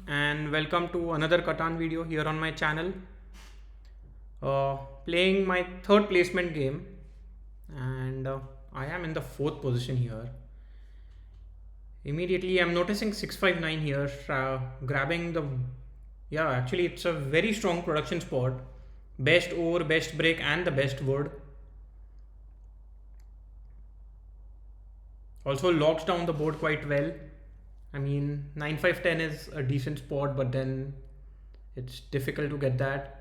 and welcome to another Catan video here on my channel. Playing my third placement game, and I am in the fourth position here. Immediately I'm noticing 659 here, grabbing the, yeah, actually it's a very strong production spot. Best ore, best brick and the best wood. Also locks down the board quite well. I mean 9510 is a decent spot, but then it's difficult to get that.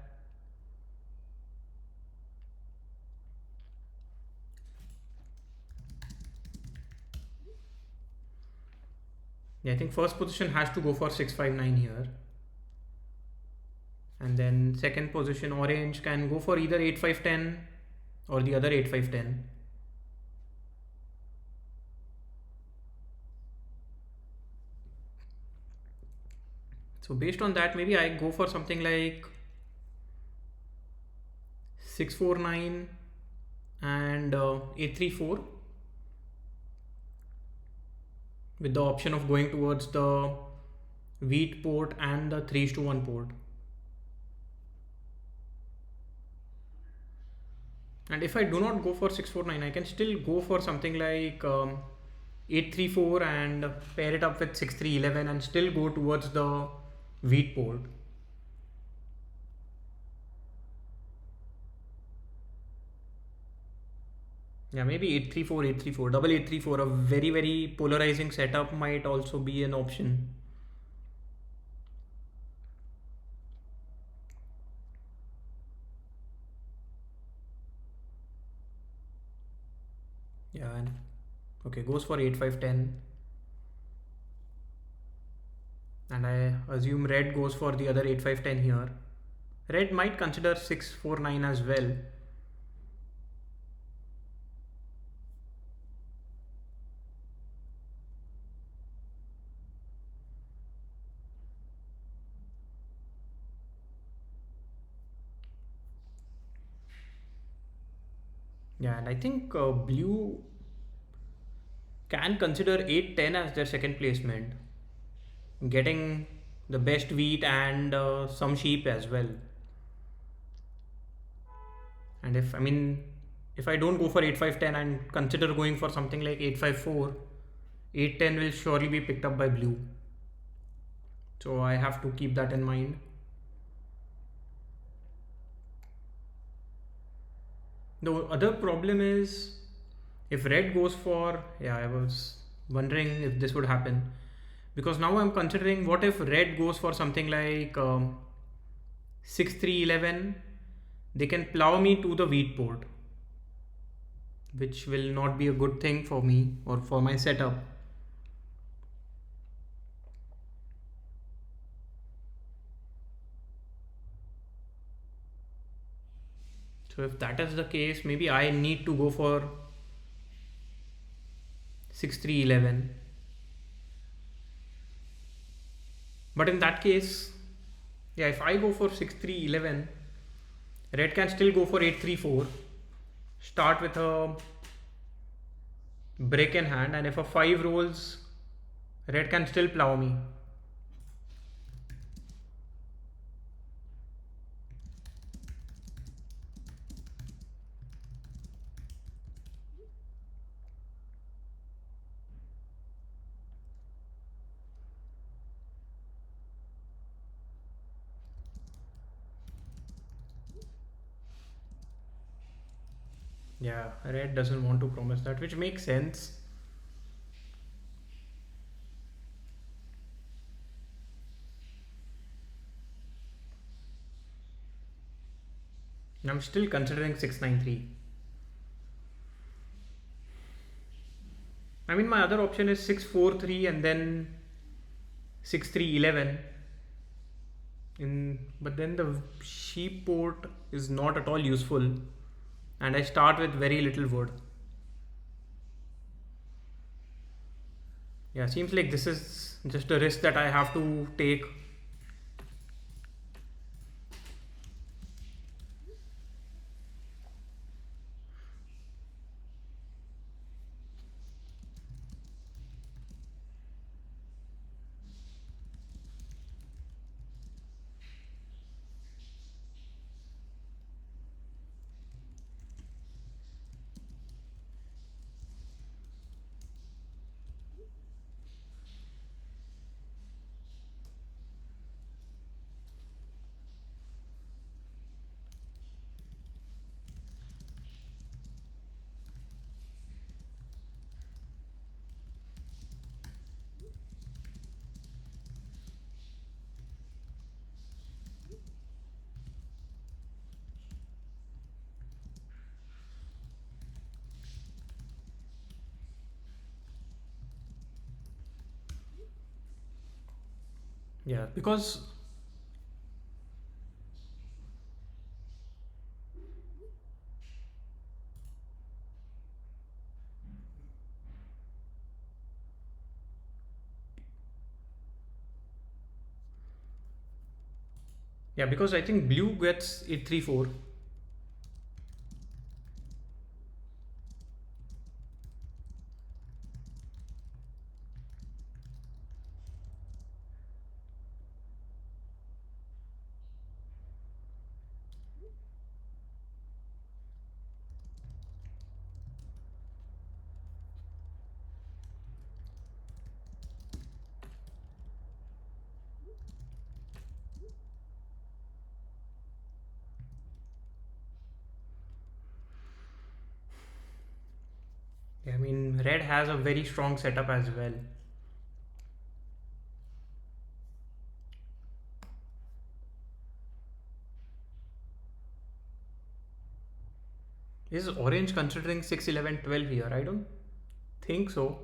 Yeah, I think first position has to go for 659 here. And then second position orange can go for either 8510 or the other 8510. So based on that, maybe I go for something like 649 and 834 with the option of going towards the wheat port and the 3:1 port. And if I do not go for 649, I can still go for something like 834 and pair it up with 6311 and still go towards the wheat port. Yeah, maybe 834, 834, double 834, a very polarizing setup might also be an option. Yeah, and okay, goes for 8510. And I assume red goes for the other 8510 here. Red might consider 649 as well. Yeah, and I think blue can consider 810 as their second placement, getting the best wheat and some sheep as well. And if I don't go for 8510 and consider going for something like 854, 810 will surely be picked up by blue. So I have to keep that in mind. The other problem is if red goes for, yeah, I was wondering if this would happen, because now I'm considering what if red goes for something like 6311, they can plow me to the wheat port, which will not be a good thing for me or for my setup. So if that is the case, maybe I need to go for 6311. But in that case, yeah, if I go for 6311, red can still go for 834, start with a brick in hand, and if a 5 rolls, red can still plow me. Yeah, red doesn't want to promise that, which makes sense. I'm still considering 693. My other option is 643 and then 6311. But then the sheep port is not at all useful, and I start with very little wood. Yeah, seems like this is just a risk that I have to take. Yeah, because I think blue gets 834. Yeah, I mean, red has a very strong setup as well. Is orange considering 6, 11, 12 here? I don't think so.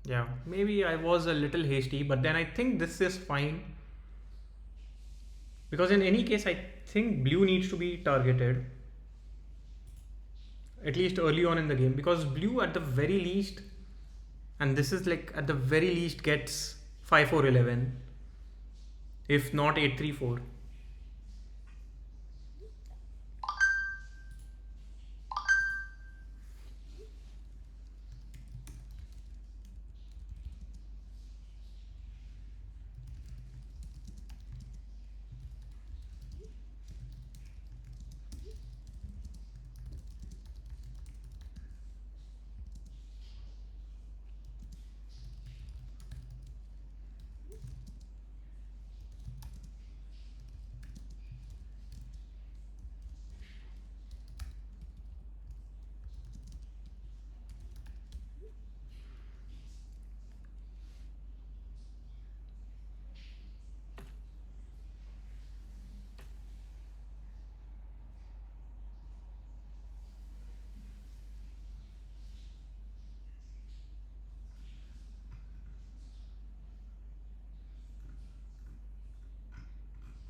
Yeah, maybe I was a little hasty, but then I think this is fine because in any case, I think blue needs to be targeted at least early on in the game because blue at the very least, and this is like at the very least gets 5, 4, 11, if not 8, 3, 4.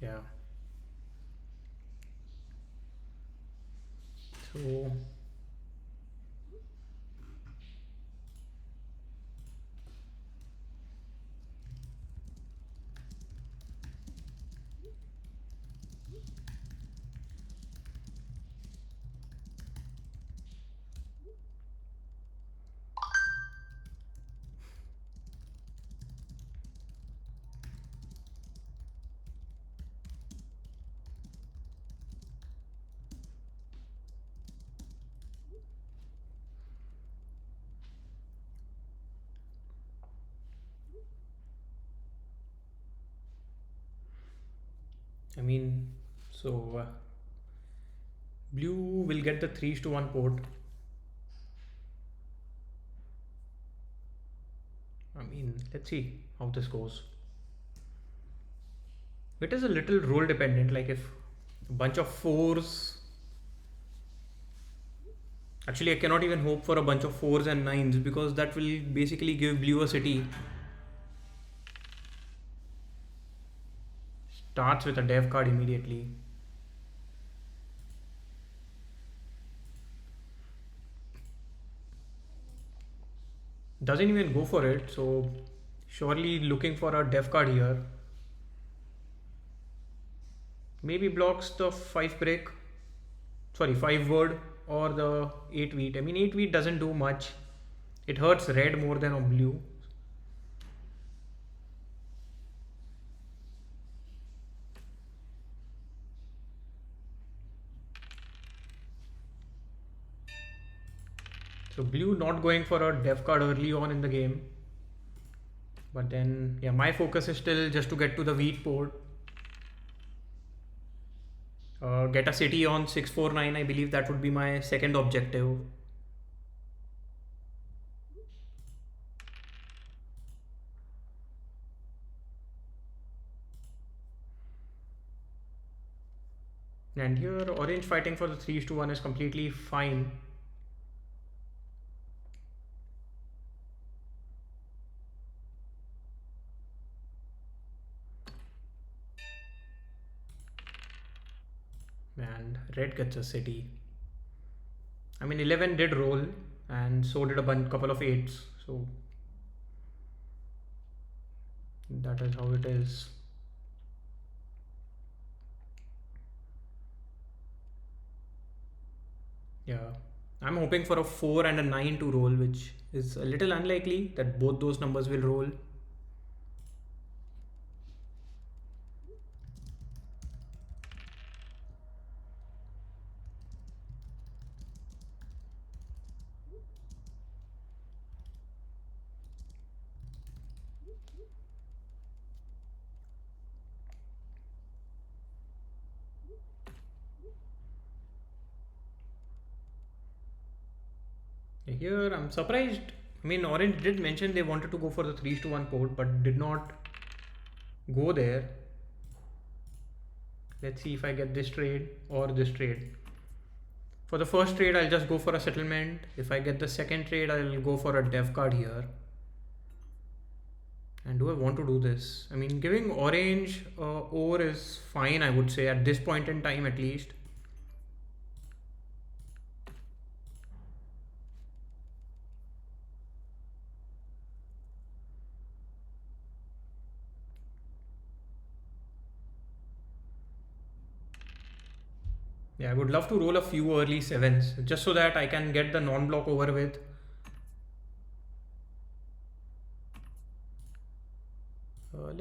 Yeah. So I mean, so blue will get the 3:1 port. I mean, let's see how this goes. It is a little role dependent, like if a bunch of fours. Actually, I cannot even hope for a bunch of fours and nines because that will basically give blue a city. Starts with a dev card immediately. Doesn't even go for it, so surely looking for a dev card here. Maybe blocks the 5 break, sorry, 5 word or the 8 wheat. I mean, 8 wheat doesn't do much. It hurts red more than on blue. So blue not going for a dev card early on in the game. But then, yeah, my focus is still just to get to the wheat port. Get a city on 649. I believe that would be my second objective. And here orange fighting for the 3:1 is completely fine. And red gets a city. I mean 11 did roll and so did a couple of 8s. So that is how it is. Yeah. I'm hoping for a 4 and a 9 to roll, which is a little unlikely that both those numbers will roll. Here I'm surprised. I mean, Orange did mention they wanted to go for the 3:1 port, but did not go there. Let's see if I get this trade or this trade. For the first trade, I'll just go for a settlement. If I get the second trade, I'll go for a dev card here. And do I want to do this? I mean, giving Orange ore is fine, I would say, at this point in time at least. Yeah, I would love to roll a few early 7s just so that I can get the non-block over with.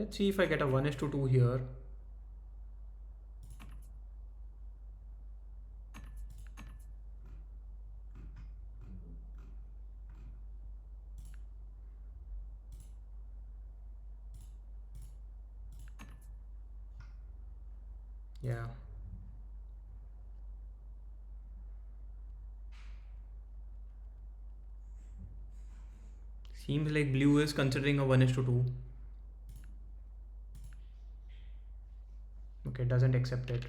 Let's see if I get a 1:2 here. Yeah. Seems like blue is considering a 1:2. Okay, doesn't accept it.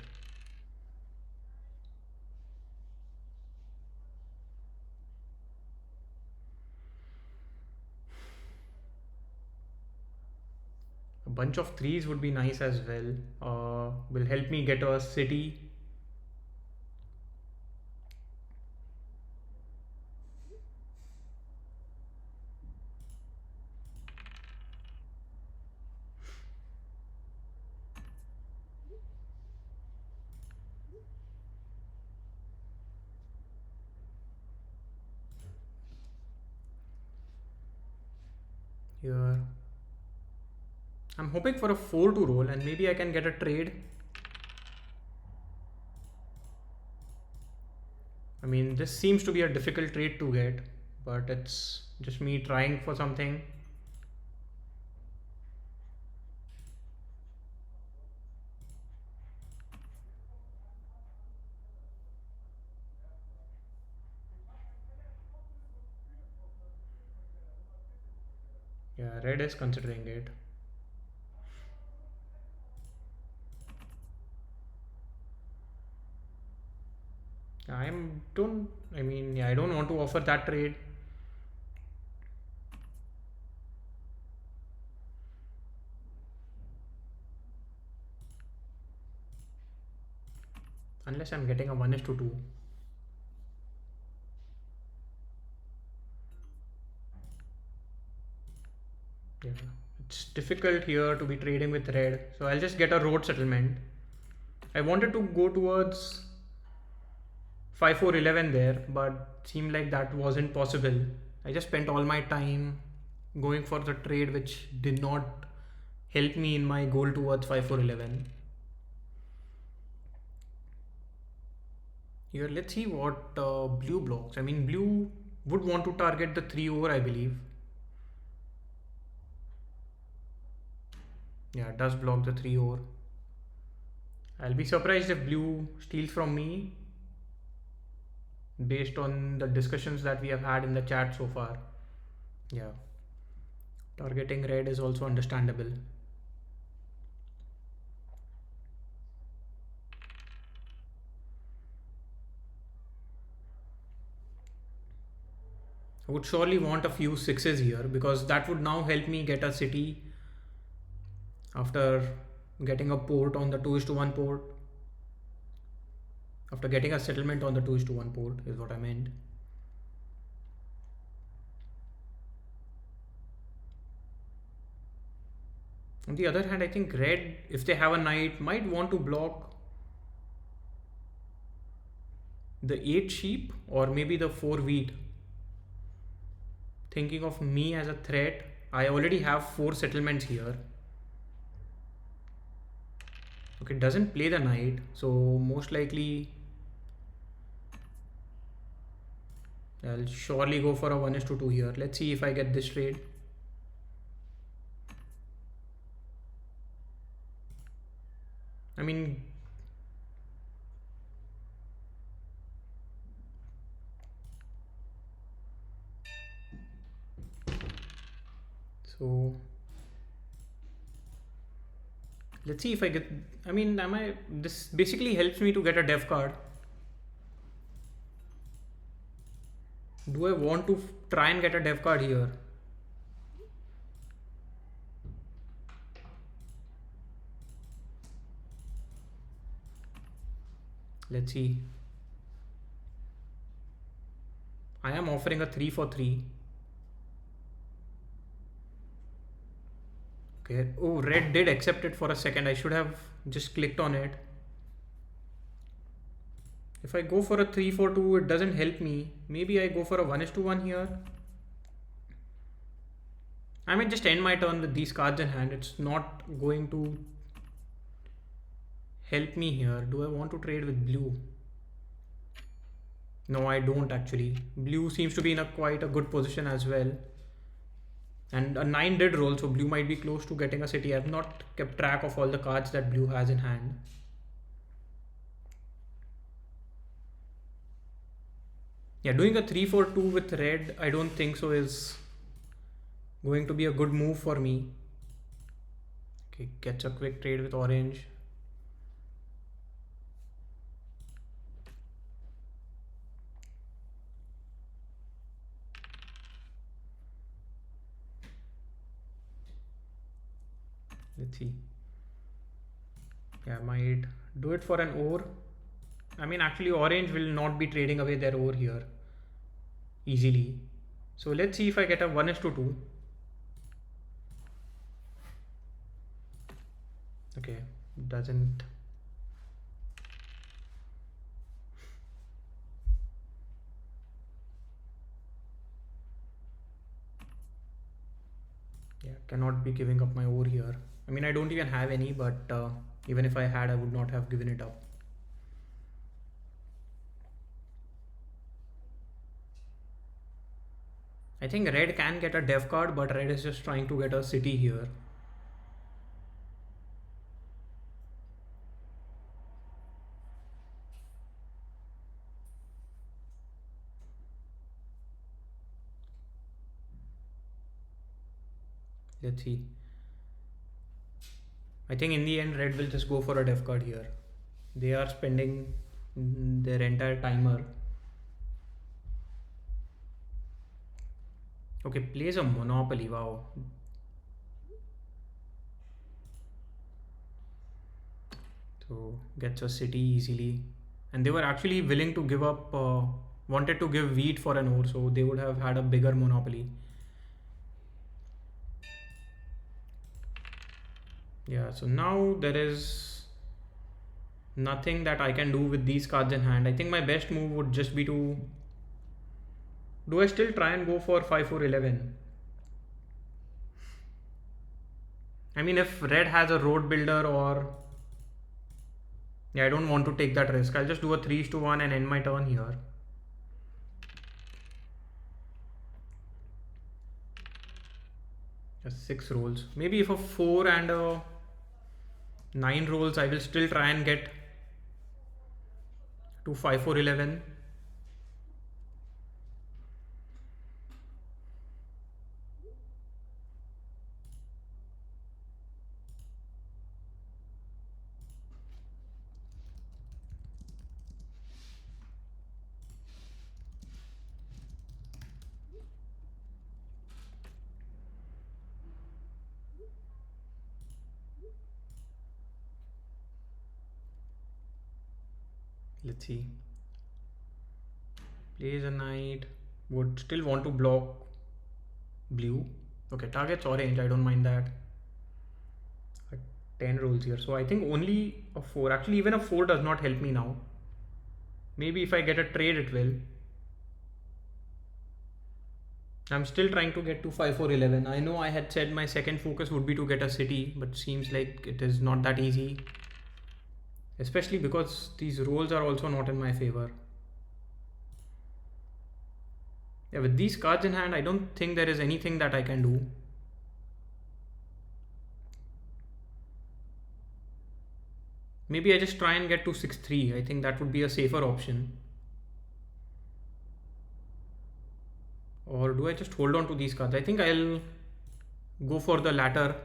A bunch of 3s would be nice as well. Will help me get a city. Here. I'm hoping for a 4 to roll and maybe I can get a trade. I mean, this seems to be a difficult trade to get, but it's just me trying for something. Yeah, red is considering it. I don't want to offer that trade. Unless I'm getting a 1:2. Yeah, it's difficult here to be trading with red. So I'll just get a road settlement. I wanted to go towards 5-4-11 there, but seemed like that wasn't possible. I just spent all my time going for the trade which did not help me in my goal towards 5-4-11. Here, let's see what blue blocks. I mean, blue would want to target the 3 over, I believe. Yeah, it does block the 3 over. I'll be surprised if blue steals from me based on the discussions that we have had in the chat so far. Yeah. Targeting red is also understandable. I would surely want a few sixes here because that would now help me get a city after getting a port on the 2 is to 1 port. After getting a settlement on the 2 is to 1 port is what I meant. On the other hand, I think red, if they have a knight, might want to block the 8 sheep or maybe the 4 wheat. Thinking of me as a threat, I already have 4 settlements here. Okay, doesn't play the knight, so most likely I'll surely go for a 1 is to 2 here. Let's see if I get this trade. I mean, so let's see if I get, I mean, this basically helps me to get a dev card. Do I want to try and get a dev card here? Let's see. I am offering a 3 for 3. Okay. Oh, red did accept it for a second. I should have just clicked on it. If I go for a 3 for 2, it doesn't help me. Maybe I go for a 1 is to 1 here. I might just end my turn with these cards in hand. It's not going to help me here. Do I want to trade with blue? No, I don't actually. Blue seems to be in quite a good position as well. And a 9 did roll, so blue might be close to getting a city. I have not kept track of all the cards that blue has in hand. Yeah, doing a 3 for 2 with red, I don't think so is going to be a good move for me. Okay, gets a quick trade with orange. Let's see. Yeah, I might do it for an ore. I mean, actually, orange will not be trading away their ore here easily. So let's see if I get a 1 is to 2. Okay, doesn't. Yeah, cannot be giving up my ore here. I mean, I don't even have any, but even if I had, I would not have given it up. I think red can get a dev card, but red is just trying to get a city here. Let's see. I think in the end, red will just go for a dev card here. They are spending their entire timer. Okay, plays a monopoly. Wow. So gets a city easily. And they were actually willing to give up, wanted to give wheat for an ore, so they would have had a bigger monopoly. Yeah, so now there is nothing that I can do with these cards in hand. I think my best move would just be to... Do I still try and go for 5 4 11? I mean, if red has a road builder or... Yeah, I don't want to take that risk. I'll just do a 3 is to 1 and end my turn here. Just 6 rolls. Maybe if a 4 and a 9 rolls, I will still try and get to 5 4 11. Let's see. Plays a knight. Would still want to block blue. Okay, target's orange. I don't mind that. 10 rolls here. So I think only a 4. Actually, even a 4 does not help me now. Maybe if I get a trade, it will. I'm still trying to get to 5 4 11. I know I had said my second focus would be to get a city, but seems like it is not that easy. Especially because these rolls are also not in my favor. Yeah, with these cards in hand, I don't think there is anything that I can do. Maybe I just try and get to 6 3. I think that would be a safer option. Or do I just hold on to these cards? I think I'll go for the latter.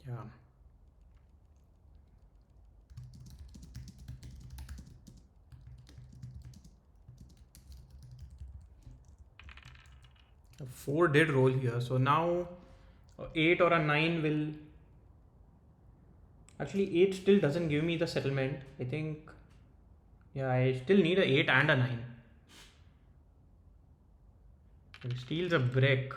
Yeah. A 4 did roll here. So now a 8 or a 9 will... Actually, 8 still doesn't give me the settlement. I think... Yeah, I still need a 8 and a 9. He steals a brick.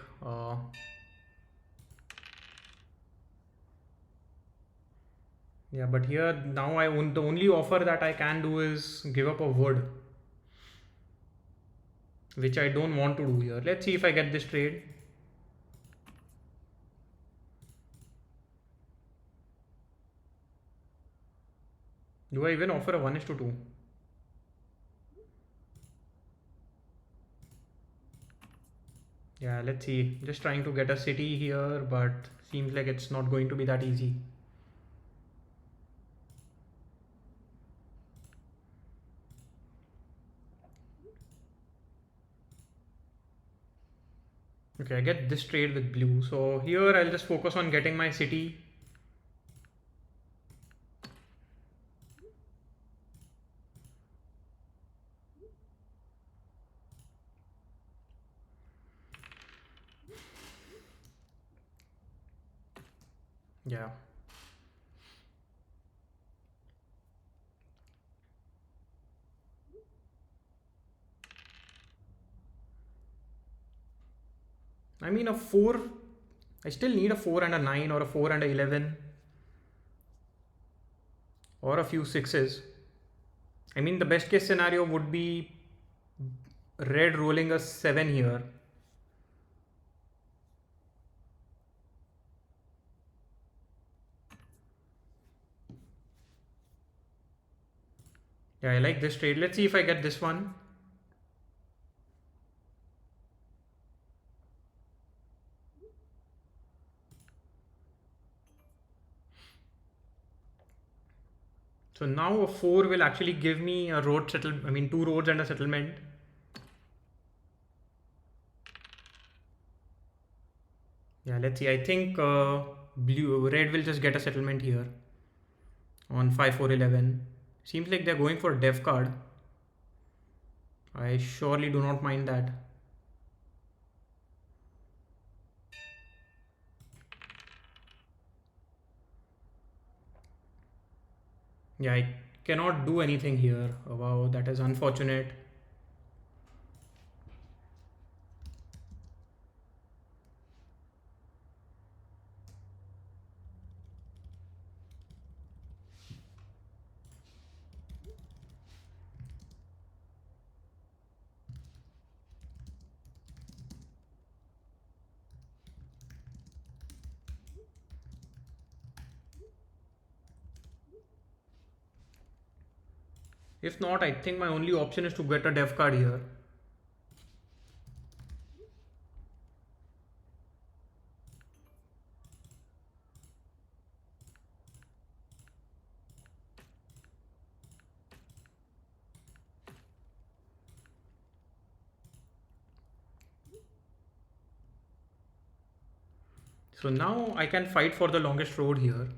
Yeah, but here now the only offer that I can do is give up a wood, which I don't want to do here. Let's see if I get this trade. Do I even offer a 1:2? Yeah, let's see. Just trying to get a city here, but seems like it's not going to be that easy. Okay, I get this trade with blue. So here I'll just focus on getting my city. Yeah. I mean a 4, I still need a 4 and a 9 or a 4 and a 11 or a few 6s. I mean the best case scenario would be red rolling a 7 here. Yeah, I like this trade. Let's see if I get this one. So now a 4 will actually give me a road settle. I mean 2 roads and a settlement. Yeah, let's see. I think red will just get a settlement here on 5 4 11. Seems like they're going for a dev card. I surely do not mind that. Yeah, I cannot do anything here. Oh, wow, that is unfortunate. If not, I think my only option is to get a dev card here. So now I can fight for the longest road here.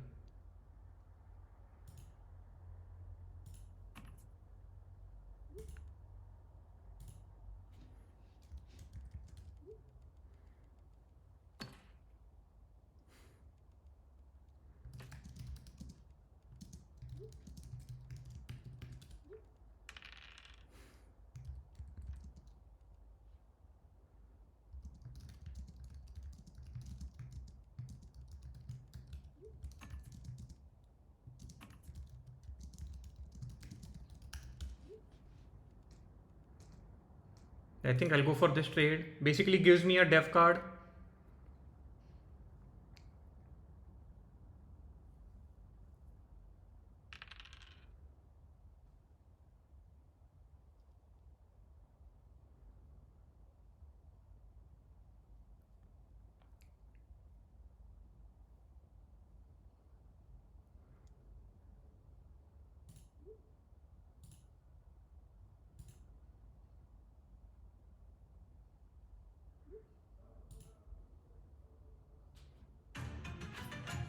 I think I'll go for this trade. Basically gives me a dev card.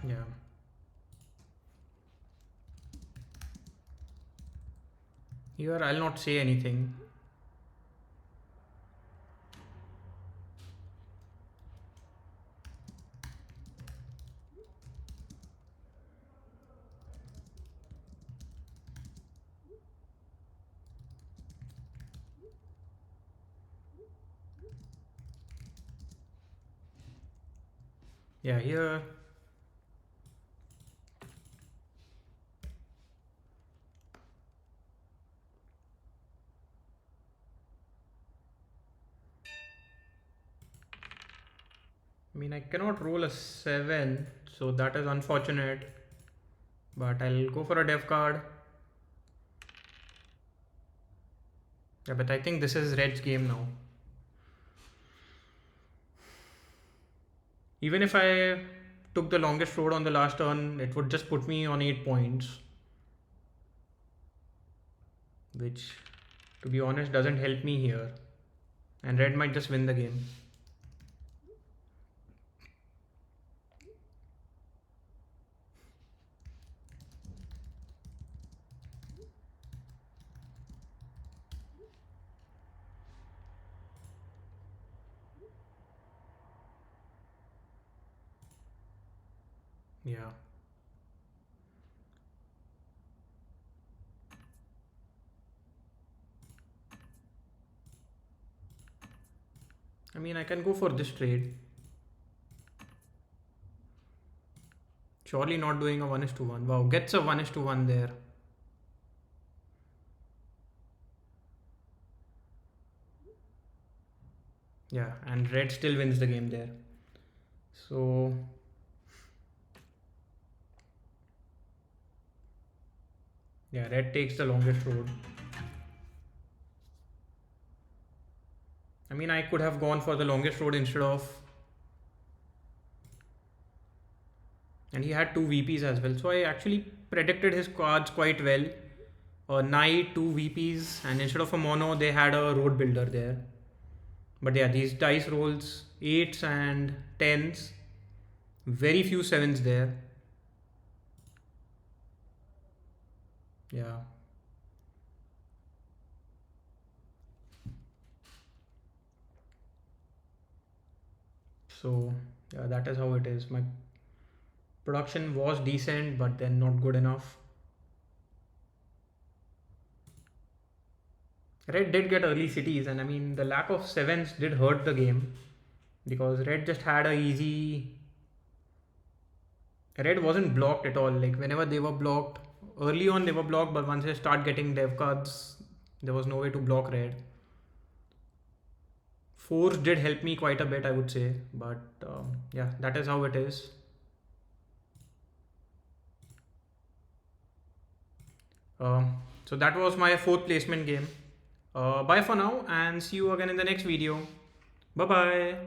Yeah. Here I'll not say anything. Yeah, here. I mean, I cannot roll a 7, so that is unfortunate. But I'll go for a dev card. Yeah, but I think this is Red's game now. Even if I took the longest road on the last turn, it would just put me on 8 points. Which, to be honest, doesn't help me here. And Red might just win the game. Yeah. I mean, I can go for this trade. Surely not doing a 1:1. Wow, gets a 1:1 there. Yeah, and Red still wins the game there. So, yeah, Red takes the longest road. I mean, I could have gone for the longest road instead of. And he had two VPs as well. So I actually predicted his cards quite well. A knight, two VPs, and instead of a mono, they had a road builder there. But yeah, these dice rolls 8s and 10s, very few 7s there. Yeah. So yeah, that is how it is. My production was decent, but then not good enough. Red did get early cities, and I mean the lack of 7s did hurt the game because Red just had a easy. Red wasn't blocked at all. Like whenever they were blocked, early on they were blocked, but once they start getting dev cards, there was no way to block Red. Fours did help me quite a bit, I would say, but yeah, that is how it is. So that was my fourth placement game. Bye for now, and see you again in the next video. Bye bye.